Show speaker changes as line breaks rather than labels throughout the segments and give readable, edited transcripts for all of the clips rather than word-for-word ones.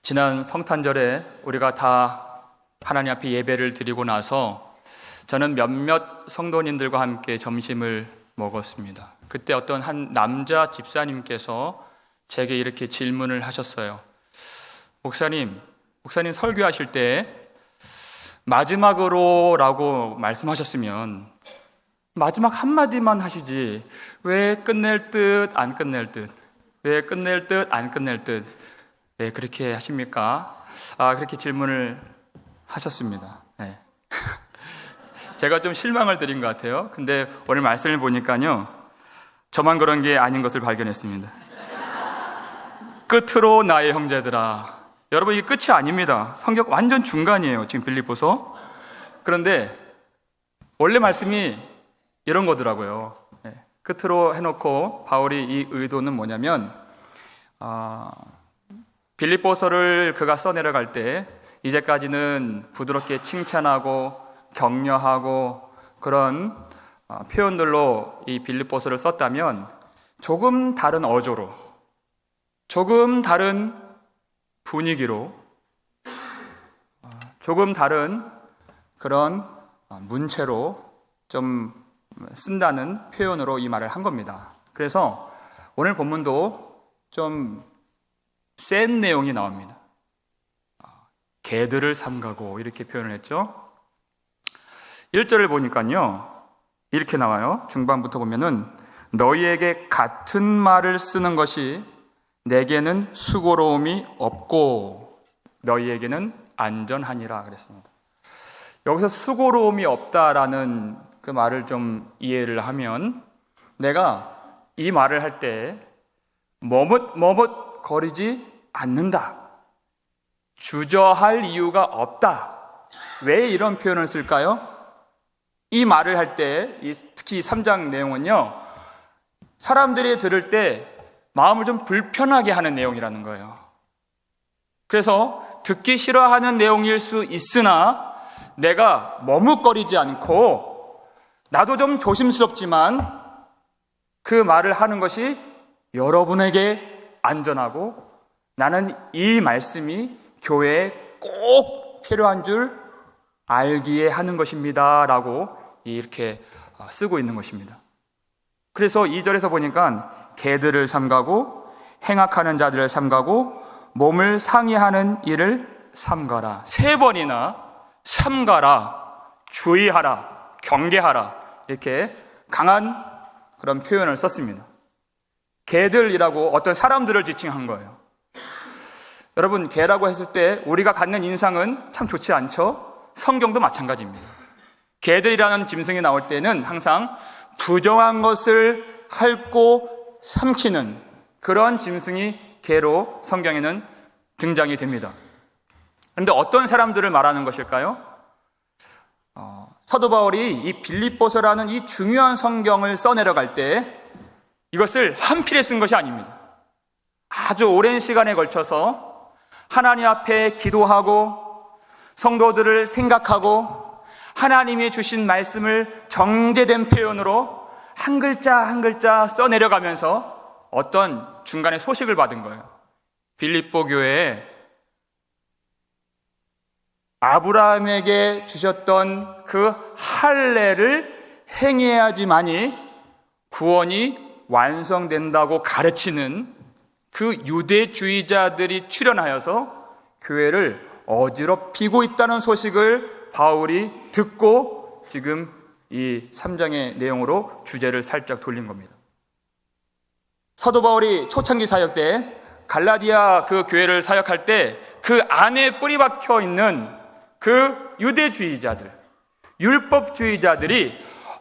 지난 성탄절에 우리가 다 하나님 앞에 예배를 드리고 나서 저는 몇몇 성도님들과 함께 점심을 먹었습니다. 그때 어떤 한 남자 집사님께서 제게 이렇게 질문을 하셨어요. 목사님 설교하실 때 마지막으로 라고 말씀하셨으면 마지막 한마디만 하시지 왜 끝낼 듯 안 끝낼 듯, 왜 끝낼 듯 안 끝낼 듯, 왜 그렇게 하십니까? 그렇게 질문을 하셨습니다. 네. 제가 좀 실망을 드린 것 같아요. 근데 오늘 말씀을 보니까요, 저만 그런 게 아닌 것을 발견했습니다. 끝으로 나의 형제들아. 여러분, 이게 끝이 아닙니다. 성경 완전 중간이에요, 지금 빌립보서. 그런데 원래 말씀이 이런 거더라고요. 네. 끝으로 해놓고 바울이 이 의도는 뭐냐면, 빌립보서를 그가 써내려갈 때 이제까지는 부드럽게 칭찬하고 격려하고 그런 표현들로 이 빌립보서를 썼다면 조금 다른 어조로, 조금 다른 분위기로, 조금 다른 그런 문체로 좀 쓴다는 표현으로 이 말을 한 겁니다. 그래서 오늘 본문도 좀 센 내용이 나옵니다. 개들을 삼가고 이렇게 표현을 했죠. 1절을 보니까요, 이렇게 나와요. 중반부터 보면은 너희에게 같은 말을 쓰는 것이 내게는 수고로움이 없고 너희에게는 안전하니라 그랬습니다. 여기서 수고로움이 없다라는 그 말을 좀 이해를 하면, 내가 이 말을 할 때 머뭇거리지 않는다, 주저할 이유가 없다. 왜 이런 표현을 쓸까요? 이 말을 할 때, 특히 3장 내용은요, 사람들이 들을 때 마음을 좀 불편하게 하는 내용이라는 거예요. 그래서 듣기 싫어하는 내용일 수 있으나 내가 머뭇거리지 않고 나도 좀 조심스럽지만 그 말을 하는 것이 여러분에게 안전하고 나는 이 말씀이 교회에 꼭 필요한 줄 알기에 하는 것입니다 라고 이렇게 쓰고 있는 것입니다. 그래서 2절에서 보니까 개들을 삼가고 행악하는 자들을 삼가고 몸을 상해하는 일을 삼가라. 3번이나 삼가라, 주의하라, 경계하라, 이렇게 강한 그런 표현을 썼습니다. 개들이라고 어떤 사람들을 지칭한 거예요. 여러분, 개라고 했을 때 우리가 갖는 인상은 참 좋지 않죠? 성경도 마찬가지입니다. 개들이라는 짐승이 나올 때는 항상 부정한 것을 핥고 삼키는 그런 짐승이 개로 성경에는 등장이 됩니다. 그런데 어떤 사람들을 말하는 것일까요? 사도 바울이 이 빌립보서라는 이 중요한 성경을 써내려갈 때 이것을 한 필에 쓴 것이 아닙니다. 아주 오랜 시간에 걸쳐서 하나님 앞에 기도하고 성도들을 생각하고 하나님이 주신 말씀을 정제된 표현으로 한 글자 한 글자 써내려가면서 어떤 중간에 소식을 받은 거예요. 빌립보 교회에 아브라함에게 주셨던 그 할례를 행해야지만이 구원이 완성된다고 가르치는 그 유대주의자들이 출현하여서 교회를 어지럽히고 있다는 소식을 바울이 듣고 지금 이 3장의 내용으로 주제를 살짝 돌린 겁니다. 사도 바울이 초창기 사역 때 갈라디아 그 교회를 사역할 때 그 안에 뿌리 박혀 있는 그 유대주의자들, 율법주의자들이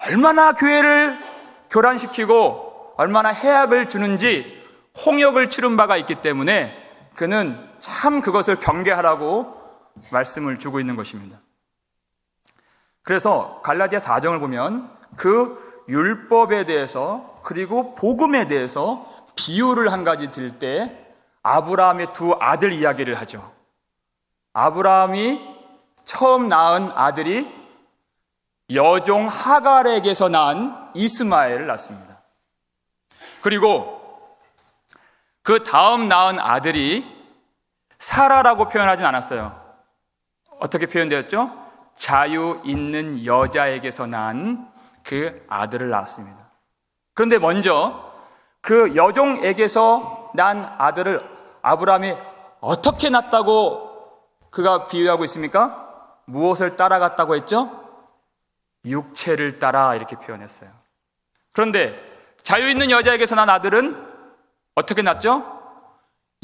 얼마나 교회를 교란시키고 얼마나 해악을 주는지 홍역을 치른 바가 있기 때문에 그는 참 그것을 경계하라고 말씀을 주고 있는 것입니다. 그래서 갈라디아 4장을 보면 그 율법에 대해서 그리고 복음에 대해서 비유를 한 가지 들 때 아브라함의 2 아들 이야기를 하죠. 아브라함이 처음 낳은 아들이 여종 하갈에게서 낳은 이스마엘을 낳습니다. 그리고 그 다음 낳은 아들이 사라라고 표현하진 않았어요. 어떻게 표현되었죠? 자유 있는 여자에게서 난 그 아들을 낳았습니다. 그런데 먼저 그 여종에게서 난 아들을 아브라함이 어떻게 낳았다고 그가 비유하고 있습니까? 무엇을 따라갔다고 했죠? 육체를 따라 이렇게 표현했어요. 그런데 자유 있는 여자에게서 난 아들은 어떻게 낳았죠?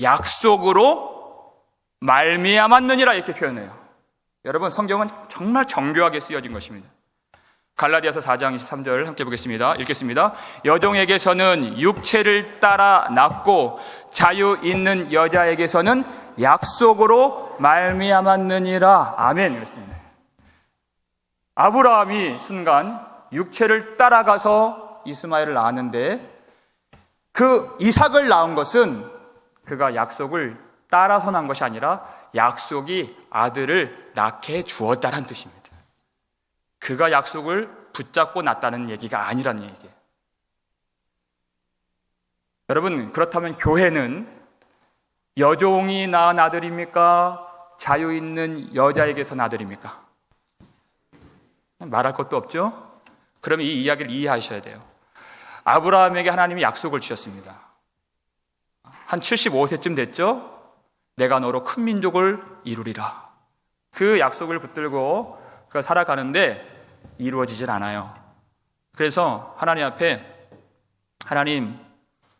약속으로 말미암았느니라 이렇게 표현해요. 여러분, 성경은 정말 정교하게 쓰여진 것입니다. 갈라디아서 4장 23절 함께 보겠습니다. 읽겠습니다. 여종에게서는 육체를 따라 낳고 자유 있는 여자에게서는 약속으로 말미암았느니라. 아멘. 그렇습니다. 아브라함이 순간 육체를 따라가서 이스마엘을 낳았는데 그 이삭을 낳은 것은 그가 약속을 따라서 난 것이 아니라 약속이 아들을 낳게 주었다는 뜻입니다. 그가 약속을 붙잡고 낳았다는 얘기가 아니라는 얘기예요. 여러분, 그렇다면 교회는 여종이 낳은 아들입니까? 자유 있는 여자에게서 낳은 아들입니까? 말할 것도 없죠? 그러면 이 이야기를 이해하셔야 돼요. 아브라함에게 하나님이 약속을 주셨습니다. 한 75세쯤 됐죠? 내가 너로 큰 민족을 이루리라. 그 약속을 붙들고 그가 살아가는데 이루어지질 않아요. 그래서 하나님 앞에 하나님,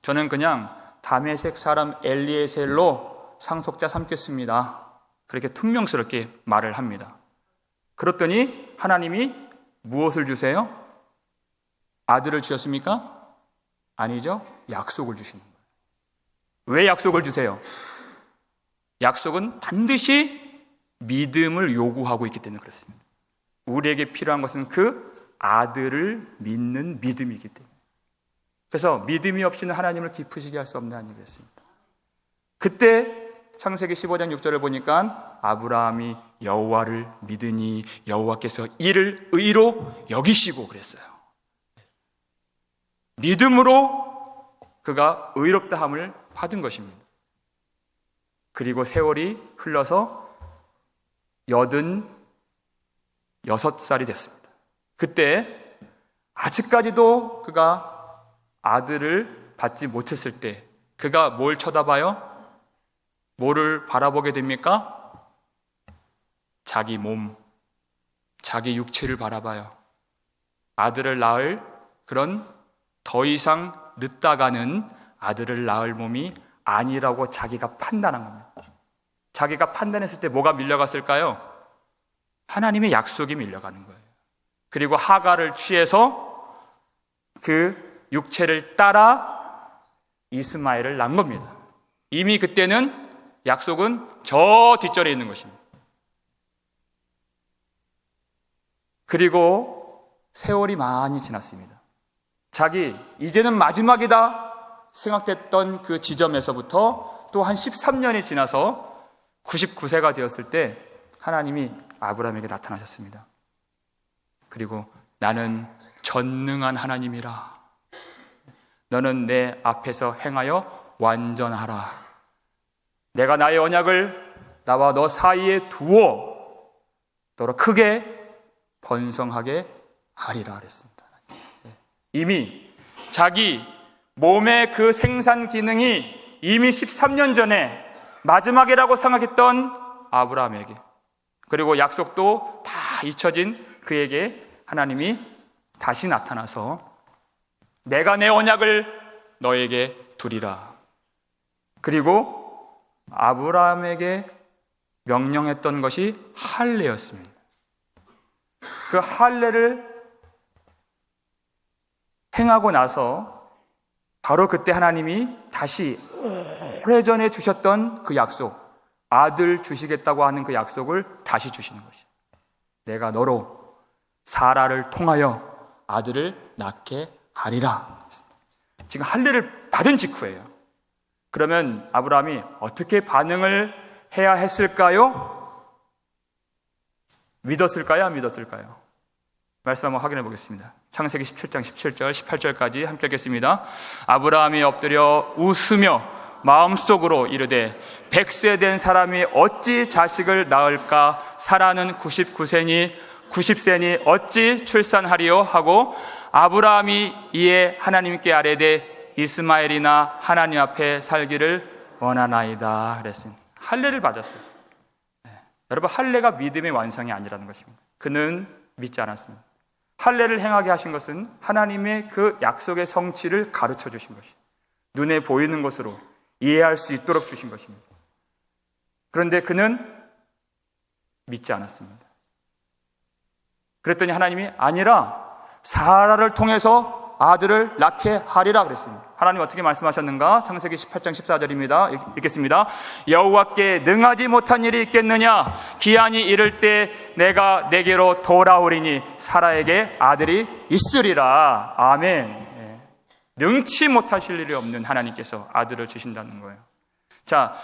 저는 그냥 다메섹 사람 엘리에셀로 상속자 삼겠습니다. 그렇게 퉁명스럽게 말을 합니다. 그랬더니 하나님이 무엇을 주세요? 아들을 주셨습니까? 아니죠. 약속을 주시는 거예요. 왜 약속을 주세요? 약속은 반드시 믿음을 요구하고 있기 때문에 그렇습니다. 우리에게 필요한 것은 그 아들을 믿는 믿음이기 때문에. 그래서 믿음이 없이는 하나님을 기쁘시게 할 수 없는 일이었습니다. 그때 창세기 15장 6절을 보니까 아브라함이 여호와를 믿으니 여호와께서 이를 의로 여기시고 그랬어요. 믿음으로 그가 의롭다함을 받은 것입니다. 그리고 세월이 흘러서 86살이 됐습니다. 그때 아직까지도 그가 아들을 받지 못했을 때 그가 뭘 쳐다봐요? 뭐를 바라보게 됩니까? 자기 몸, 자기 육체를 바라봐요. 아들을 낳을 그런 더 이상 늦다가는 아들을 낳을 몸이 아니라고 자기가 판단한 겁니다. 자기가 판단했을 때 뭐가 밀려갔을까요? 하나님의 약속이 밀려가는 거예요. 그리고 하가를 취해서 그 육체를 따라 이스마엘을 낳은 겁니다. 이미 그때는 약속은 저 뒷절에 있는 것입니다. 그리고 세월이 많이 지났습니다. 자기 이제는 마지막이다 생각됐던 그 지점에서부터 또 한 13년이 지나서 99세가 되었을 때 하나님이 아브라함에게 나타나셨습니다. 그리고 나는 전능한 하나님이라. 너는 내 앞에서 행하여 완전하라. 내가 나의 언약을 나와 너 사이에 두어 너로 크게 번성하게 하리라 그랬습니다. 이미 자기 몸의 그 생산 기능이 이미 13년 전에 마지막이라고 생각했던 아브라함에게, 그리고 약속도 다 잊혀진 그에게 하나님이 다시 나타나서 내가 내 언약을 너에게 두리라. 그리고 아브라함에게 명령했던 것이 할례였습니다. 그 할례를 행하고 나서 바로 그때 하나님이 다시 오래전에 주셨던 그 약속, 아들 주시겠다고 하는 그 약속을 다시 주시는 것이죠. 내가 너로 사라를 통하여 아들을 낳게 하리라. 지금 할례를 받은 직후예요. 그러면 아브라함이 어떻게 반응을 해야 했을까요? 믿었을까요? 안 믿었을까요? 말씀 한번 확인해 보겠습니다. 창세기 17장 17절 18절까지 함께 읽겠습니다. 아브라함이 엎드려 웃으며 마음속으로 이르되 100세 된 사람이 어찌 자식을 낳을까? 사라는 90세니 어찌 출산하리요? 하고 아브라함이 이에 하나님께 아뢰되 이스마엘이나 하나님 앞에 살기를 원하나이다 그랬습니다. 할례를 받았어요. 여러분, 할례가 믿음의 완성이 아니라는 것입니다. 그는 믿지 않았습니다. 할례를 행하게 하신 것은 하나님의 그 약속의 성취를 가르쳐 주신 것입니다. 눈에 보이는 것으로 이해할 수 있도록 주신 것입니다. 그런데 그는 믿지 않았습니다. 그랬더니 하나님이 아니라 사라를 통해서 아들을 낳게 하리라 그랬습니다. 하나님 어떻게 말씀하셨는가? 창세기 18장 14절입니다. 읽겠습니다. 여호와께 능하지 못한 일이 있겠느냐? 기한이 이를 때 내가 내게로 돌아오리니 사라에게 아들이 있으리라. 아멘. 능치 못하실 일이 없는 하나님께서 아들을 주신다는 거예요. 자,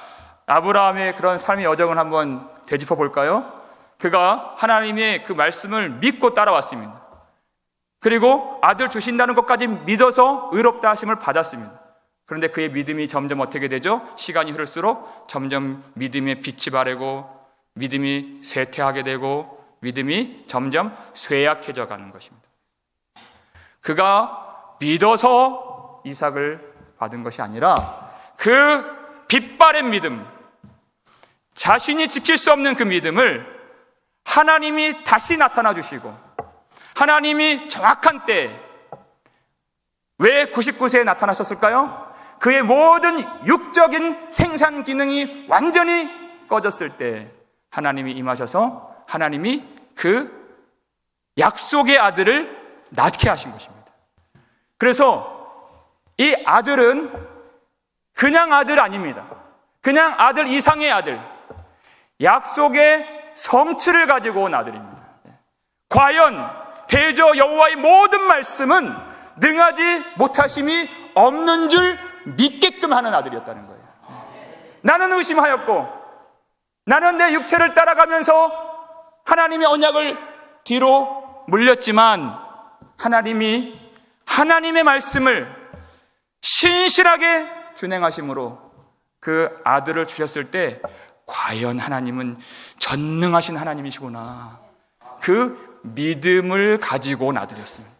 아브라함의 그런 삶의 여정을 한번 되짚어 볼까요? 그가 하나님의 그 말씀을 믿고 따라왔습니다. 그리고 아들 주신다는 것까지 믿어서 의롭다 하심을 받았습니다. 그런데 그의 믿음이 점점 어떻게 되죠? 시간이 흐를수록 점점 믿음의 빛이 바래고 믿음이 쇠퇴하게 되고 믿음이 점점 쇠약해져 가는 것입니다. 그가 믿어서 이삭을 받은 것이 아니라 그 빛바랜 믿음, 자신이 지킬 수 없는 그 믿음을 하나님이 다시 나타나 주시고 하나님이 정확한 때에 왜 99세에 나타나셨을까요? 그의 모든 육적인 생산 기능이 완전히 꺼졌을 때 하나님이 임하셔서 하나님이 그 약속의 아들을 낳게 하신 것입니다. 그래서 이 아들은 그냥 아들 아닙니다. 그냥 아들 이상의 아들, 약속의 성취를 가지고 온 아들입니다. 과연 대저 여호와의 모든 말씀은 능하지 못하심이 없는 줄 믿게끔 하는 아들이었다는 거예요. 나는 의심하였고 나는 내 육체를 따라가면서 하나님의 언약을 뒤로 물렸지만 하나님이 하나님의 말씀을 신실하게 준행하심으로 그 아들을 주셨을 때 과연 하나님은 전능하신 하나님이시구나, 그 믿음을 가지고 온 아들이었습니다.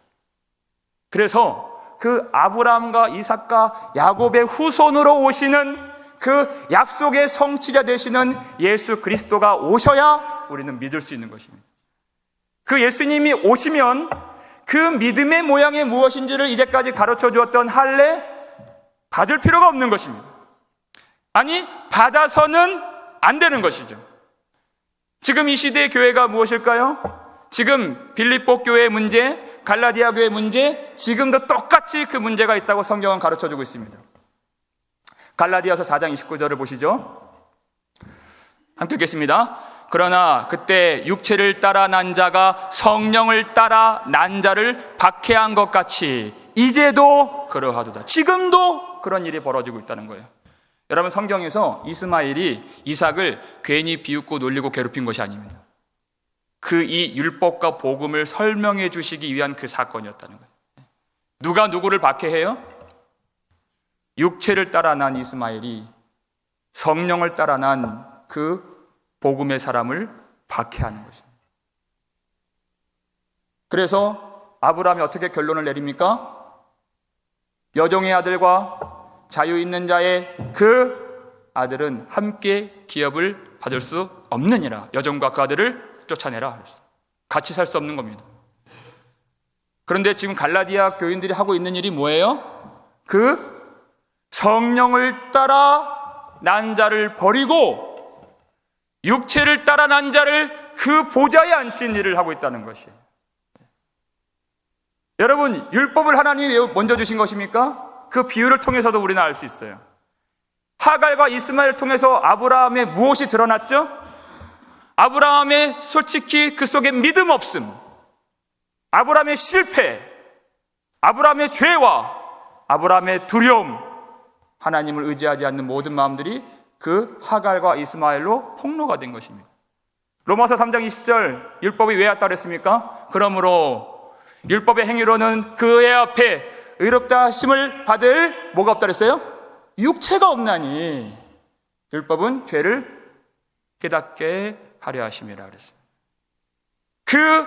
그래서 그 아브라함과 이삭과 야곱의 후손으로 오시는 그 약속의 성취자 되시는 예수 그리스도가 오셔야 우리는 믿을 수 있는 것입니다. 그 예수님이 오시면 그 믿음의 모양이 무엇인지를 이제까지 가르쳐 주었던 할례 받을 필요가 없는 것입니다. 아니, 받아서는 안 되는 것이죠. 지금 이 시대의 교회가 무엇일까요? 지금 빌립보 교회의 문제, 갈라디아 교회의 문제, 지금도 똑같이 그 문제가 있다고 성경은 가르쳐주고 있습니다. 갈라디아서 4장 29절을 보시죠. 함께 읽겠습니다. 그러나 그때 육체를 따라 난 자가 성령을 따라 난 자를 박해한 것 같이 이제도 그러하도다. 지금도 그런 일이 벌어지고 있다는 거예요. 여러분, 성경에서 이스마엘이 이삭을 괜히 비웃고 놀리고 괴롭힌 것이 아닙니다. 그 이 율법과 복음을 설명해 주시기 위한 그 사건이었다는 거예요. 누가 누구를 박해해요? 육체를 따라 난 이스마엘이 성령을 따라 난 그 복음의 사람을 박해하는 것입니다. 그래서 아브라함이 어떻게 결론을 내립니까? 여종의 아들과 자유 있는 자의 그 아들은 함께 기업을 받을 수 없느니라. 여종과 그 아들을 쫓아내라. 같이 살 수 없는 겁니다. 그런데 지금 갈라디아 교인들이 하고 있는 일이 뭐예요? 그 성령을 따라 난 자를 버리고 육체를 따라 난 자를 그 보좌에 앉힌 일을 하고 있다는 것이에요. 여러분, 율법을 하나님이 왜 먼저 주신 것입니까? 그 비유를 통해서도 우리는 알 수 있어요. 하갈과 이스마엘을 통해서 아브라함의 무엇이 드러났죠? 아브라함의 솔직히 그 속에 믿음 없음, 아브라함의 실패, 아브라함의 죄와 아브라함의 두려움, 하나님을 의지하지 않는 모든 마음들이 그 하갈과 이스마엘로 폭로가 된 것입니다. 로마서 3장 20절, 율법이 왜 왔다 그랬습니까? 그러므로 율법의 행위로는 그의 앞에 의롭다 하심을 받을 뭐가 없다 그랬어요? 육체가 없나니. 율법은 죄를 깨닫게 하려 하심이라 그랬어요. 그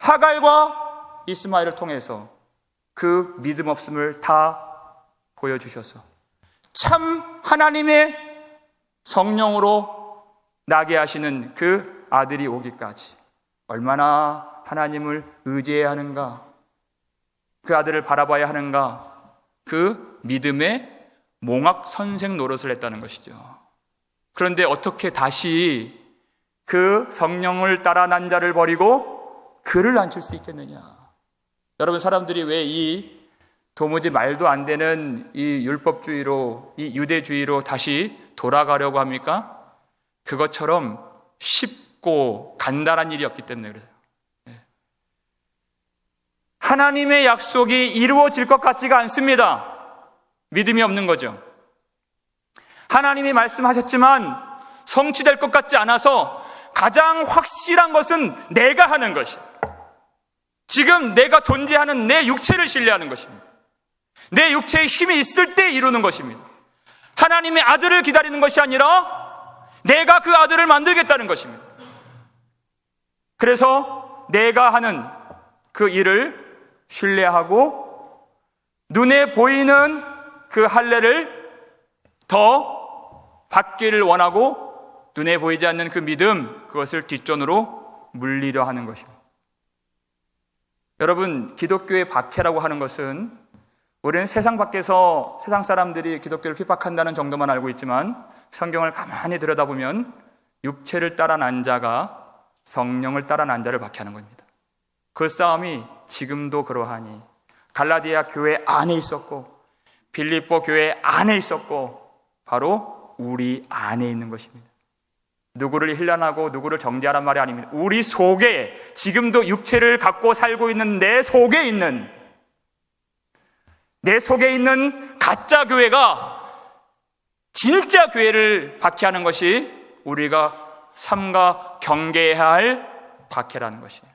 하갈과 이스마엘을 통해서 그 믿음 없음을 다 보여주셔서 참 하나님의 성령으로 나게 하시는 그 아들이 오기까지 얼마나 하나님을 의지해야 하는가, 그 아들을 바라봐야 하는가, 그 믿음의 몽학 선생 노릇을 했다는 것이죠. 그런데 어떻게 다시 그 성령을 따라 난 자를 버리고 그를 앉힐 수 있겠느냐? 여러분, 사람들이 왜 이 도무지 말도 안 되는 이 율법주의로, 이 유대주의로 다시 돌아가려고 합니까? 그것처럼 쉽고 간단한 일이 없기 때문에 그래요. 하나님의 약속이 이루어질 것 같지가 않습니다. 믿음이 없는 거죠. 하나님이 말씀하셨지만 성취될 것 같지 않아서 가장 확실한 것은 내가 하는 것이에요. 지금 내가 존재하는 내 육체를 신뢰하는 것입니다. 내 육체에 힘이 있을 때 이루는 것입니다. 하나님의 아들을 기다리는 것이 아니라 내가 그 아들을 만들겠다는 것입니다. 그래서 내가 하는 그 일을 신뢰하고 눈에 보이는 그 할례를 더 받기를 원하고 눈에 보이지 않는 그 믿음, 그것을 뒷전으로 물리려 하는 것입니다. 여러분, 기독교의 박해라고 하는 것은 우리는 세상 밖에서 세상 사람들이 기독교를 핍박한다는 정도만 알고 있지만 성경을 가만히 들여다보면 육체를 따라 난 자가 성령을 따라 난 자를 박해하는 겁니다. 그 싸움이 지금도 그러하니 갈라디아 교회 안에 있었고 빌립보 교회 안에 있었고 바로 우리 안에 있는 것입니다. 누구를 힐난하고 누구를 정죄하란 말이 아닙니다. 우리 속에, 지금도 육체를 갖고 살고 있는 내 속에 있는 가짜 교회가 진짜 교회를 박해하는 것이 우리가 삼가 경계해야 할 박해라는 것이에요.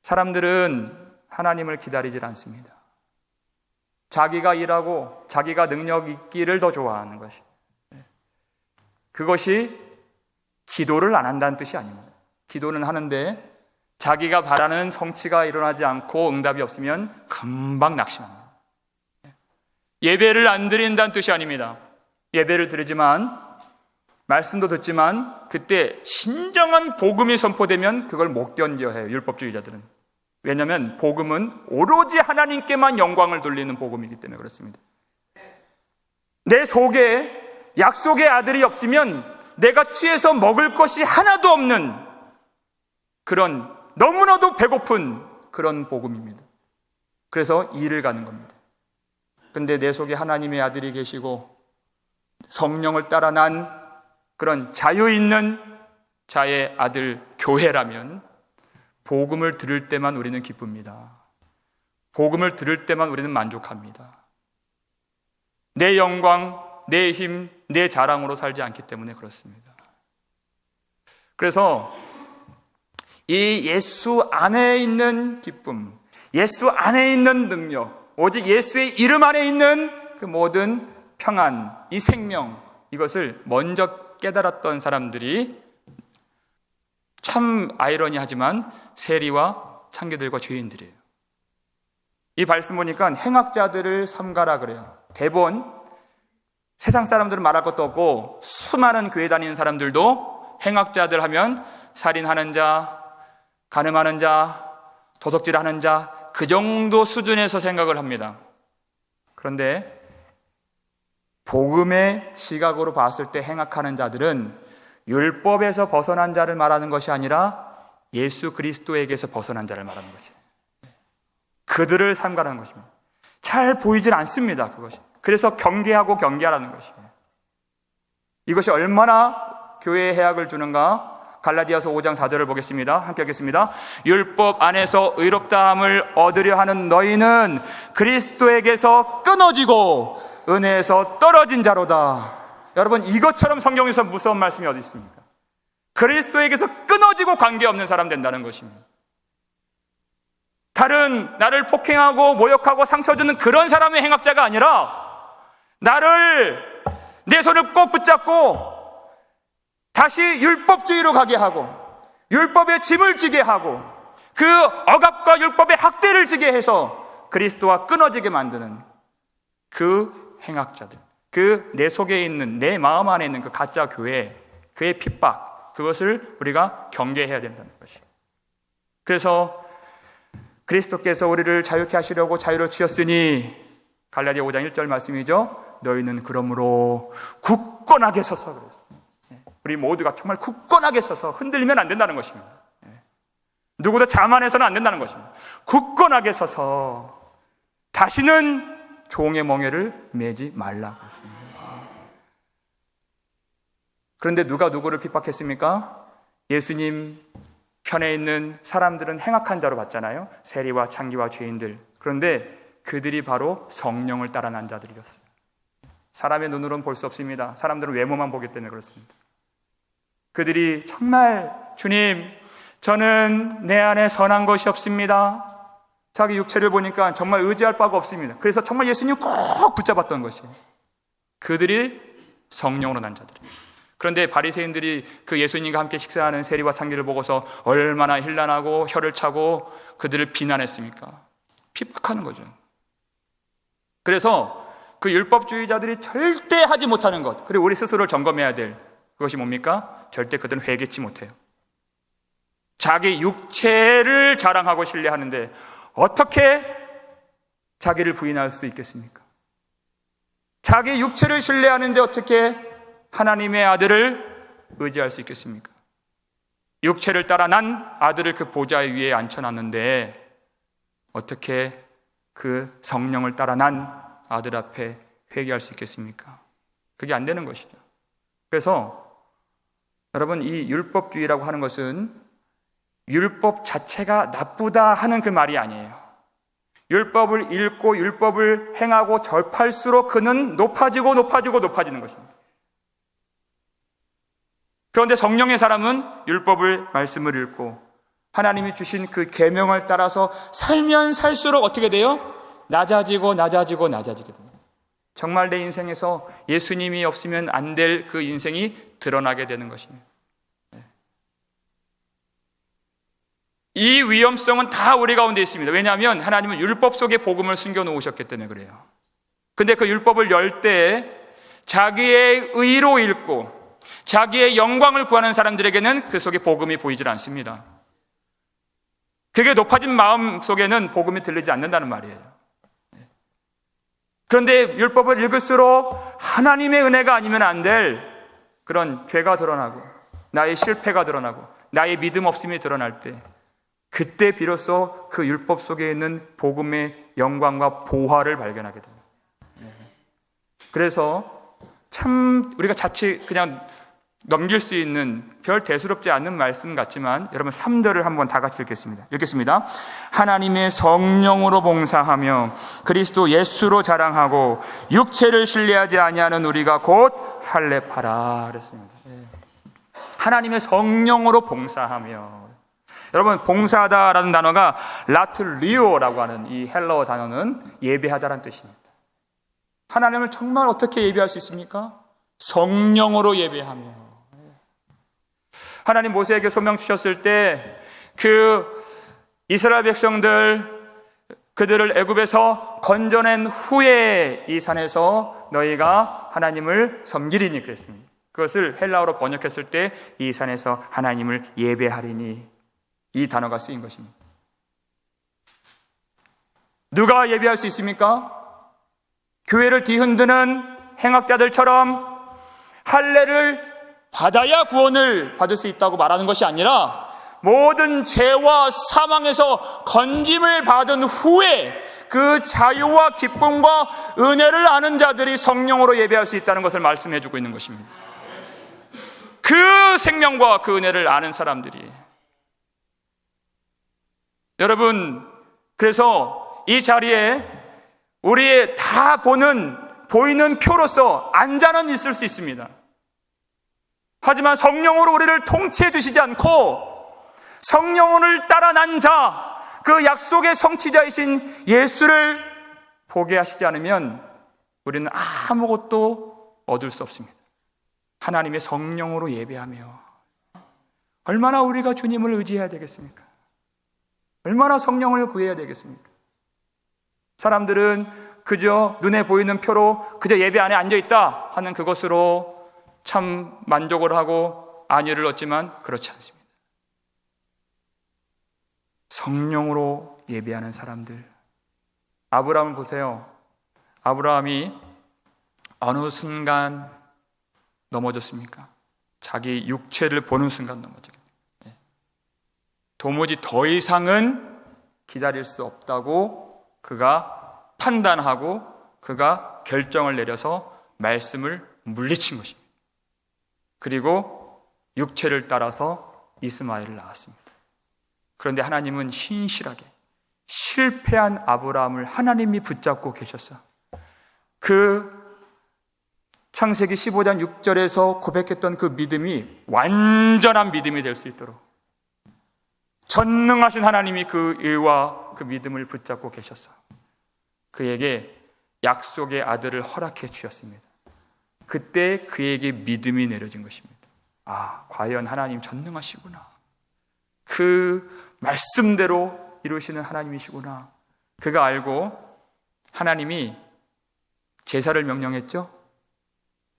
사람들은 하나님을 기다리질 않습니다. 자기가 일하고 자기가 능력 있기를 더 좋아하는 것이에요. 그것이 기도를 안 한다는 뜻이 아닙니다. 기도는 하는데 자기가 바라는 성취가 일어나지 않고 응답이 없으면 금방 낙심합니다. 예배를 안 드린다는 뜻이 아닙니다. 예배를 드리지만 말씀도 듣지만 그때 진정한 복음이 선포되면 그걸 못 견뎌해요, 율법주의자들은. 왜냐하면 복음은 오로지 하나님께만 영광을 돌리는 복음이기 때문에 그렇습니다. 내 속에 약속의 아들이 없으면 내가 취해서 먹을 것이 하나도 없는 그런 너무나도 배고픈 그런 복음입니다. 그래서 일을 가는 겁니다. 그런데 내 속에 하나님의 아들이 계시고 성령을 따라 난 그런 자유 있는 자의 아들 교회라면 복음을 들을 때만 우리는 기쁩니다. 복음을 들을 때만 우리는 만족합니다. 내 영광, 내 힘, 내 자랑으로 살지 않기 때문에 그렇습니다. 그래서 이 예수 안에 있는 기쁨, 예수 안에 있는 능력, 오직 예수의 이름 안에 있는 그 모든 평안, 이 생명, 이것을 먼저 깨달았던 사람들이 참 아이러니하지만 세리와 창기들과 죄인들이에요. 이 말씀 보니까 행악자들을 삼가라 그래요. 대본 세상 사람들은 말할 것도 없고 수많은 교회 다니는 사람들도 행악자들 하면 살인하는 자, 간음하는 자, 도둑질하는 자, 그 정도 수준에서 생각을 합니다. 그런데 복음의 시각으로 봤을 때 행악하는 자들은 율법에서 벗어난 자를 말하는 것이 아니라 예수 그리스도에게서 벗어난 자를 말하는 것이에요. 그들을 삼가라는 것입니다. 잘 보이질 않습니다, 그것이. 그래서 경계하고 경계하라는 것이에요. 이것이 얼마나 교회에 해악을 주는가? 갈라디아서 5장 4절을 보겠습니다. 함께 하겠습니다. 율법 안에서 의롭다함을 얻으려 하는 너희는 그리스도에게서 끊어지고 은혜에서 떨어진 자로다. 여러분, 이것처럼 성경에서 무서운 말씀이 어디 있습니까? 그리스도에게서 끊어지고 관계없는 사람 된다는 것입니다. 다른 나를 폭행하고 모욕하고 상처 주는 그런 사람의 행악자가 아니라 나를 내 손을 꼭 붙잡고 다시 율법주의로 가게 하고 율법의 짐을 지게 하고 그 억압과 율법의 학대를 지게 해서 그리스도와 끊어지게 만드는 그 행악자들, 그 내 속에 있는, 내 마음 안에 있는 그 가짜 교회, 그의 핍박, 그것을 우리가 경계해야 된다는 것이. 그래서 그리스도께서 우리를 자유케 하시려고 자유를 주셨으니 갈라디아 5장 1절 말씀이죠. 너희는 그러므로 굳건하게 서서, 그랬어요. 우리 모두가 정말 굳건하게 서서 흔들리면 안 된다는 것입니다. 누구도 자만해서는 안 된다는 것입니다. 굳건하게 서서 다시는 종의 멍에를 매지 말라고 했습니다. 그런데 누가 누구를 핍박했습니까? 예수님 편에 있는 사람들은 행악한 자로 봤잖아요. 세리와 창기와 죄인들. 그런데 그들이 바로 성령을 따라 난 자들이었어요. 사람의 눈으로는 볼 수 없습니다. 사람들은 외모만 보기 때문에 그렇습니다. 그들이 정말 주님, 저는 내 안에 선한 것이 없습니다. 자기 육체를 보니까 정말 의지할 바가 없습니다. 그래서 정말 예수님 꼭 붙잡았던 것이에요. 그들이 성령으로 난 자들이에요. 그런데 바리새인들이 그 예수님과 함께 식사하는 세리와 창기를 보고서 얼마나 hir난하고 혀를 차고 그들을 비난했습니까? 핍박하는 거죠. 그래서 그 율법주의자들이 절대 하지 못하는 것, 그리고 우리 스스로를 점검해야 될 그것이 뭡니까? 절대 그들은 회개치 못해요. 자기 육체를 자랑하고 신뢰하는데 어떻게 자기를 부인할 수 있겠습니까? 자기 육체를 신뢰하는데 어떻게 하나님의 아들을 의지할 수 있겠습니까? 육체를 따라 난 아들을 그 보좌 위에 앉혀놨는데 어떻게 그 성령을 따라 난 아들 앞에 회개할 수 있겠습니까? 그게 안 되는 것이죠. 그래서 여러분, 이 율법주의라고 하는 것은 율법 자체가 나쁘다 하는 그 말이 아니에요. 율법을 읽고 율법을 행하고 접할수록 그는 높아지고 높아지고 높아지는 것입니다. 그런데 성령의 사람은 율법을, 말씀을 읽고 하나님이 주신 그 계명을 따라서 살면 살수록 어떻게 돼요? 낮아지고 낮아지고 낮아지게 됩니다. 정말 내 인생에서 예수님이 없으면 안 될 그 인생이 드러나게 되는 것입니다. 이 위험성은 다 우리 가운데 있습니다. 왜냐하면 하나님은 율법 속에 복음을 숨겨놓으셨기 때문에 그래요. 근데 그 율법을 열 때 자기의 의로 읽고 자기의 영광을 구하는 사람들에게는 그 속에 복음이 보이질 않습니다. 그게 높아진 마음 속에는 복음이 들리지 않는다는 말이에요. 그런데 율법을 읽을수록 하나님의 은혜가 아니면 안 될 그런 죄가 드러나고 나의 실패가 드러나고 나의 믿음 없음이 드러날 때 그때 비로소 그 율법 속에 있는 복음의 영광과 보화를 발견하게 됩니다. 그래서 참 우리가 자칫 그냥 넘길 수 있는 별 대수롭지 않은 말씀 같지만 여러분 3절을 한번 다 같이 읽겠습니다. 하나님의 성령으로 봉사하며 그리스도 예수로 자랑하고 육체를 신뢰하지 아니하는 우리가 곧 할례파라 그랬습니다. 하나님의 성령으로 봉사하며, 여러분 봉사하다라는 단어가 라툴리오라고 하는 이 헬라어 단어는 예배하다라는 뜻입니다. 하나님을 정말 어떻게 예배할 수 있습니까? 성령으로 예배하며. 하나님 모세에게 소명 주셨을 때 그 이스라엘 백성들 그들을 애굽에서 건져낸 후에 이 산에서 너희가 하나님을 섬기리니 그랬습니다. 그것을 헬라어로 번역했을 때 이 산에서 하나님을 예배하리니 이 단어가 쓰인 것입니다. 누가 예배할 수 있습니까? 교회를 뒤흔드는 행악자들처럼 할례를 받아야 구원을 받을 수 있다고 말하는 것이 아니라 모든 죄와 사망에서 건짐을 받은 후에 그 자유와 기쁨과 은혜를 아는 자들이 성령으로 예배할 수 있다는 것을 말씀해 주고 있는 것입니다. 그 생명과 그 은혜를 아는 사람들이, 여러분, 그래서 이 자리에 우리의 다 보이는 표로서 앉아는 있을 수 있습니다. 하지만 성령으로 우리를 통치해 주시지 않고 성령을 따라 난 자, 그 약속의 성취자이신 예수를 보게 하시지 않으면 우리는 아무것도 얻을 수 없습니다. 하나님의 성령으로 예배하며 얼마나 우리가 주님을 의지해야 되겠습니까? 얼마나 성령을 구해야 되겠습니까? 사람들은 그저 눈에 보이는 표로 그저 예배 안에 앉아있다 하는 그것으로 참 만족을 하고 안위를 얻지만 그렇지 않습니다. 성령으로 예배하는 사람들. 아브라함을 보세요. 아브라함이 어느 순간 넘어졌습니까? 자기 육체를 보는 순간 넘어지게. 도무지 더 이상은 기다릴 수 없다고 그가 판단하고 그가 결정을 내려서 말씀을 물리친 것입니다. 그리고 육체를 따라서 이스마엘을 낳았습니다. 그런데 하나님은 신실하게 실패한 아브라함을 하나님이 붙잡고 계셨어요. 그 창세기 15장 6절에서 고백했던 그 믿음이 완전한 믿음이 될 수 있도록 전능하신 하나님이 그 의와 그 믿음을 붙잡고 계셨어요. 그에게 약속의 아들을 허락해 주셨습니다. 그때 그에게 믿음이 내려진 것입니다. 아, 과연 하나님 전능하시구나. 그 말씀대로 이루시는 하나님이시구나. 그가 알고 하나님이 제사를 명령했죠.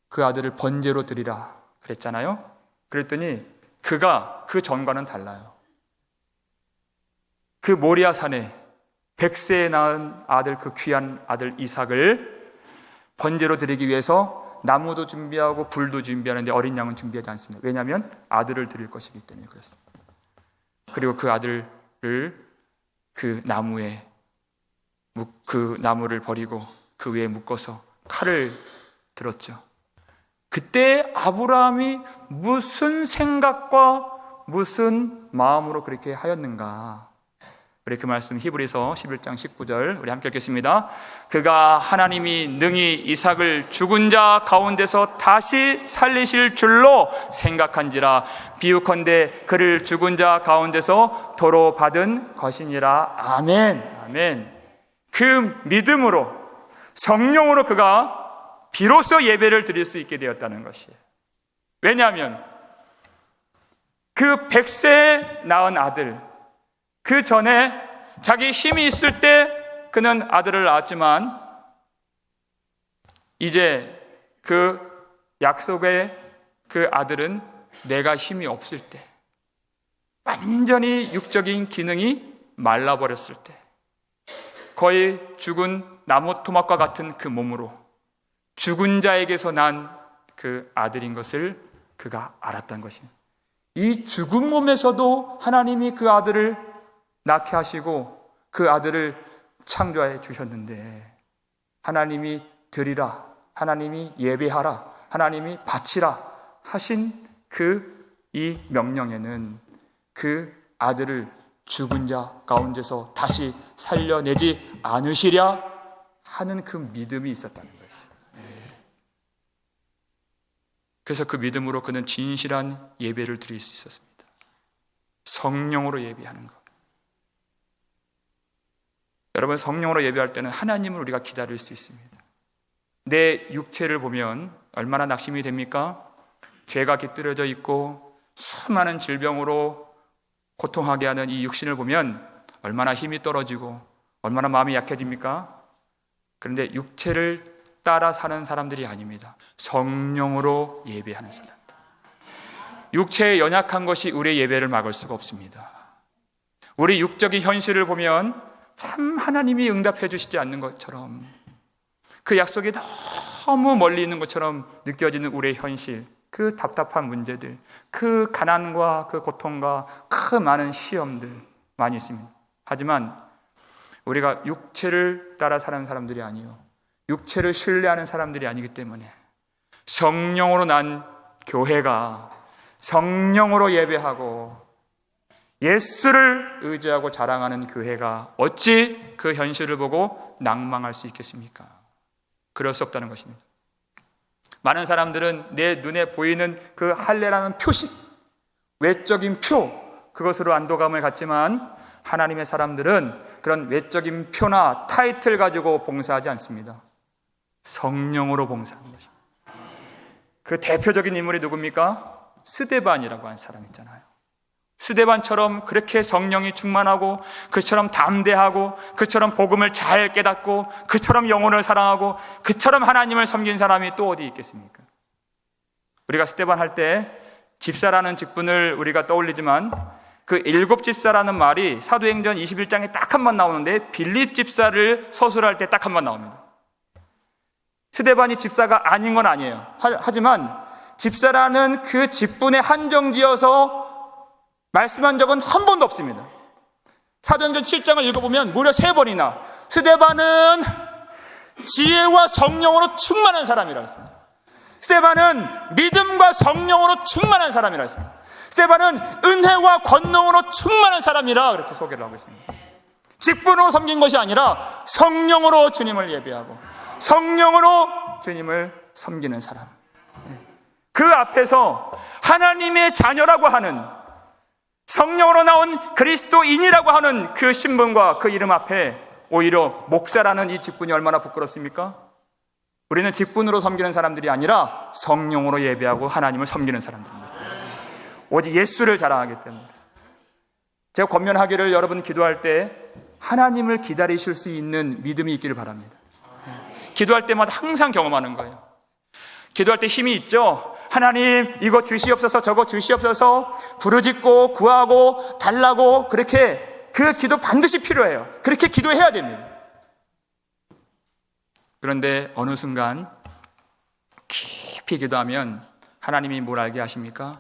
그 아들을 번제로 드리라 그랬잖아요. 그랬더니 그가 그 전과는 달라요. 그 모리아 산에 100세에 낳은 아들, 그 귀한 아들 이삭을 번제로 드리기 위해서 나무도 준비하고 불도 준비하는데 어린 양은 준비하지 않습니다. 왜냐하면 아들을 드릴 것이기 때문에 그렇습니다. 그리고 그 아들을 그 나무를 버리고 그 위에 묶어서 칼을 들었죠. 그때 아브라함이 무슨 생각과 무슨 마음으로 그렇게 하였는가? 우리 그 말씀 히브리서 11장 19절 우리 함께 읽겠습니다. 그가 하나님이 능히 이삭을 죽은 자 가운데서 다시 살리실 줄로 생각한지라 비유컨대 그를 죽은 자 가운데서 도로 받은 것이니라. 아멘. 아멘. 그 믿음으로 성령으로 그가 비로소 예배를 드릴 수 있게 되었다는 것이에요. 왜냐하면 그 100세에 낳은 아들, 그 전에 자기 힘이 있을 때 그는 아들을 낳았지만 이제 그 약속의 그 아들은 내가 힘이 없을 때, 완전히 육적인 기능이 말라버렸을 때, 거의 죽은 나무 토막과 같은 그 몸으로 죽은 자에게서 난 그 아들인 것을 그가 알았던 것입니다. 이 죽은 몸에서도 하나님이 그 아들을 낳게 하시고 그 아들을 창조해 주셨는데, 하나님이 드리라, 하나님이 예배하라, 하나님이 바치라 하신 이 명령에는 그 아들을 죽은 자 가운데서 다시 살려내지 않으시랴 하는 그 믿음이 있었다는 것이에요. 그래서 그 믿음으로 그는 진실한 예배를 드릴 수 있었습니다. 성령으로 예배하는 것. 여러분, 성령으로 예배할 때는 하나님을 우리가 기다릴 수 있습니다. 내 육체를 보면 얼마나 낙심이 됩니까? 죄가 깃들여져 있고 수많은 질병으로 고통하게 하는 이 육신을 보면 얼마나 힘이 떨어지고 얼마나 마음이 약해집니까? 그런데 육체를 따라 사는 사람들이 아닙니다. 성령으로 예배하는 사람들. 육체의 연약한 것이 우리의 예배를 막을 수가 없습니다. 우리 육적인 현실을 보면 참 하나님이 응답해 주시지 않는 것처럼, 그 약속이 너무 멀리 있는 것처럼 느껴지는 우리의 현실, 그 답답한 문제들, 그 가난과 그 고통과 그 많은 시험들 많이 있습니다. 하지만 우리가 육체를 따라 사는 사람들이 아니요, 육체를 신뢰하는 사람들이 아니기 때문에 성령으로 난 교회가 성령으로 예배하고 예수를 의지하고 자랑하는 교회가 어찌 그 현실을 보고 낭망할 수 있겠습니까? 그럴 수 없다는 것입니다. 많은 사람들은 내 눈에 보이는 그 할례라는 표식, 외적인 표, 그것으로 안도감을 갖지만 하나님의 사람들은 그런 외적인 표나 타이틀 가지고 봉사하지 않습니다. 성령으로 봉사하는 것입니다. 그 대표적인 인물이 누굽니까? 스데반이라고 하는 사람 있잖아요. 스데반처럼 그렇게 성령이 충만하고, 그처럼 담대하고, 그처럼 복음을 잘 깨닫고, 그처럼 영혼을 사랑하고, 그처럼 하나님을 섬긴 사람이 또 어디 있겠습니까? 우리가 스데반 할 때 집사라는 직분을 우리가 떠올리지만, 그 7 집사라는 말이 사도행전 21장에 딱 한 번 나오는데, 빌립 집사를 서술할 때 딱 한 번 나옵니다. 스데반이 집사가 아닌 건 아니에요. 하지만 집사라는 그 직분에 한정지어서 말씀한 적은 한 번도 없습니다. 사도행전 7장을 읽어보면 무려 3번이나 스데반은 지혜와 성령으로 충만한 사람이라고 했습니다. 스데반은 믿음과 성령으로 충만한 사람이라고 했습니다. 스데반은 은혜와 권능으로 충만한 사람이라 그렇게 소개를 하고 있습니다. 직분으로 섬긴 것이 아니라 성령으로 주님을 예배하고 성령으로 주님을 섬기는 사람. 그 앞에서 하나님의 자녀라고 하는, 성령으로 나온 그리스도인이라고 하는 그 신분과 그 이름 앞에 오히려 목사라는 이 직분이 얼마나 부끄럽습니까? 우리는 직분으로 섬기는 사람들이 아니라 성령으로 예배하고 하나님을 섬기는 사람들입니다. 오직 예수를 자랑하기 때문에. 제가 권면하기를, 여러분 기도할 때 하나님을 기다리실 수 있는 믿음이 있기를 바랍니다. 기도할 때마다 항상 경험하는 거예요. 기도할 때 힘이 있죠. 하나님 이거 주시옵소서, 저거 주시옵소서, 부르짖고 구하고 달라고, 그렇게 그 기도 반드시 필요해요. 그렇게 기도해야 됩니다. 그런데 어느 순간 깊이 기도하면 하나님이 뭘 알게 하십니까?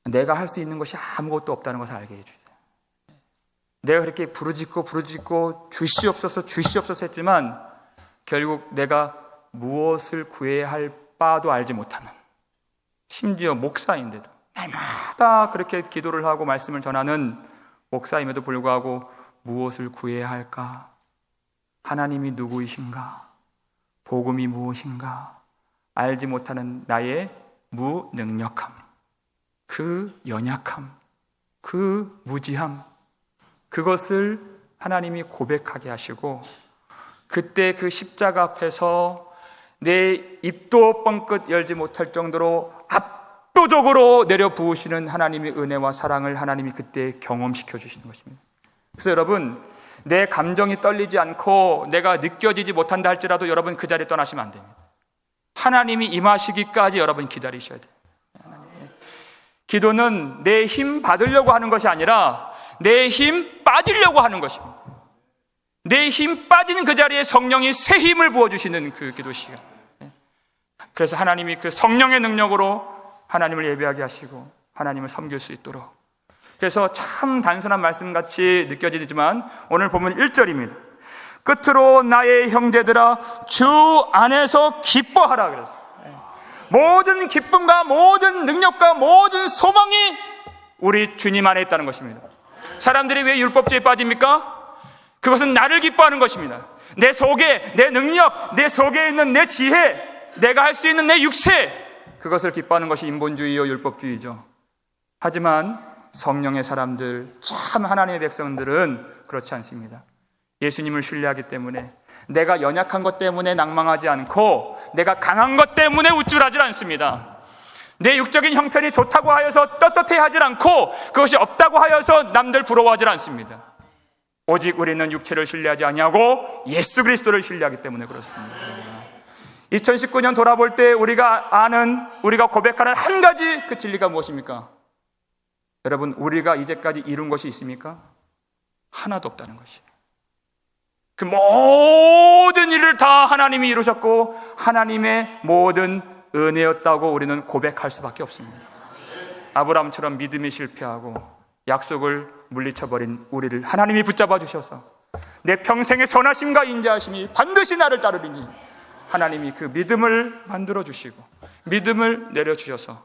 내가 할 수 있는 것이 아무것도 없다는 것을 알게 해주세요. 내가 그렇게 부르짖고 주시옵소서 했지만 결국 내가 무엇을 구해야 할 바도 알지 못하는, 심지어 목사인데도 날마다 그렇게 기도를 하고 말씀을 전하는 목사임에도 불구하고 무엇을 구해야 할까? 하나님이 누구이신가? 복음이 무엇인가? 알지 못하는 나의 무능력함, 그 연약함, 그 무지함, 그것을 하나님이 고백하게 하시고, 그때 그 십자가 앞에서 내 입도 뻥끗 열지 못할 정도로 압도적으로 내려 부으시는 하나님의 은혜와 사랑을 하나님이 그때 경험시켜 주시는 것입니다. 그래서 여러분, 내 감정이 떨리지 않고 내가 느껴지지 못한다 할지라도 여러분 그 자리에 떠나시면 안 됩니다. 하나님이 임하시기까지 여러분 기다리셔야 돼요. 기도는 내 힘 받으려고 하는 것이 아니라 내 힘 빠지려고 하는 것입니다. 내 힘 빠지는 그 자리에 성령이 새 힘을 부어주시는 그 기도 시간. 그래서 하나님이 그 성령의 능력으로 하나님을 예배하게 하시고 하나님을 섬길 수 있도록. 그래서 참 단순한 말씀같이 느껴지지만 오늘 보면 1절입니다. 끝으로 나의 형제들아 주 안에서 기뻐하라 그랬어요. 모든 기쁨과 모든 능력과 모든 소망이 우리 주님 안에 있다는 것입니다. 사람들이 왜 율법주의에 빠집니까? 그것은 나를 기뻐하는 것입니다. 내 속에, 내 능력, 내 속에 있는 내 지혜, 내가 할 수 있는 내 육체, 그것을 기뻐하는 것이 인본주의요 율법주의죠. 하지만 성령의 사람들, 참 하나님의 백성들은 그렇지 않습니다. 예수님을 신뢰하기 때문에 내가 연약한 것 때문에 낭망하지 않고 내가 강한 것 때문에 우쭐하지 않습니다. 내 육적인 형편이 좋다고 하여서 떳떳해하지 않고 그것이 없다고 하여서 남들 부러워하지 않습니다. 오직 우리는 육체를 신뢰하지 아니하고 예수 그리스도를 신뢰하기 때문에 그렇습니다. 2019년 돌아볼 때 우리가 아는, 우리가 고백하는 한 가지 그 진리가 무엇입니까? 여러분, 우리가 이제까지 이룬 것이 있습니까? 하나도 없다는 것이에요. 그 모든 일을 다 하나님이 이루셨고 하나님의 모든 은혜였다고 우리는 고백할 수밖에 없습니다. 아브라함처럼 믿음이 실패하고 약속을 물리쳐버린 우리를 하나님이 붙잡아 주셔서 내 평생의 선하심과 인자하심이 반드시 나를 따르리니 하나님이 그 믿음을 만들어 주시고 믿음을 내려주셔서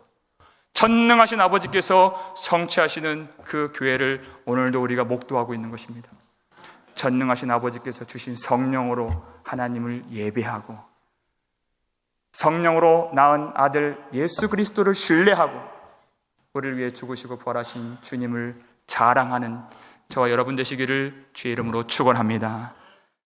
전능하신 아버지께서 성취하시는 그 교회를 오늘도 우리가 목도하고 있는 것입니다. 전능하신 아버지께서 주신 성령으로 하나님을 예배하고 성령으로 낳은 아들 예수 그리스도를 신뢰하고 우리를 위해 죽으시고 부활하신 주님을 자랑하는 저와 여러분 되시기를 주의 이름으로 축원합니다.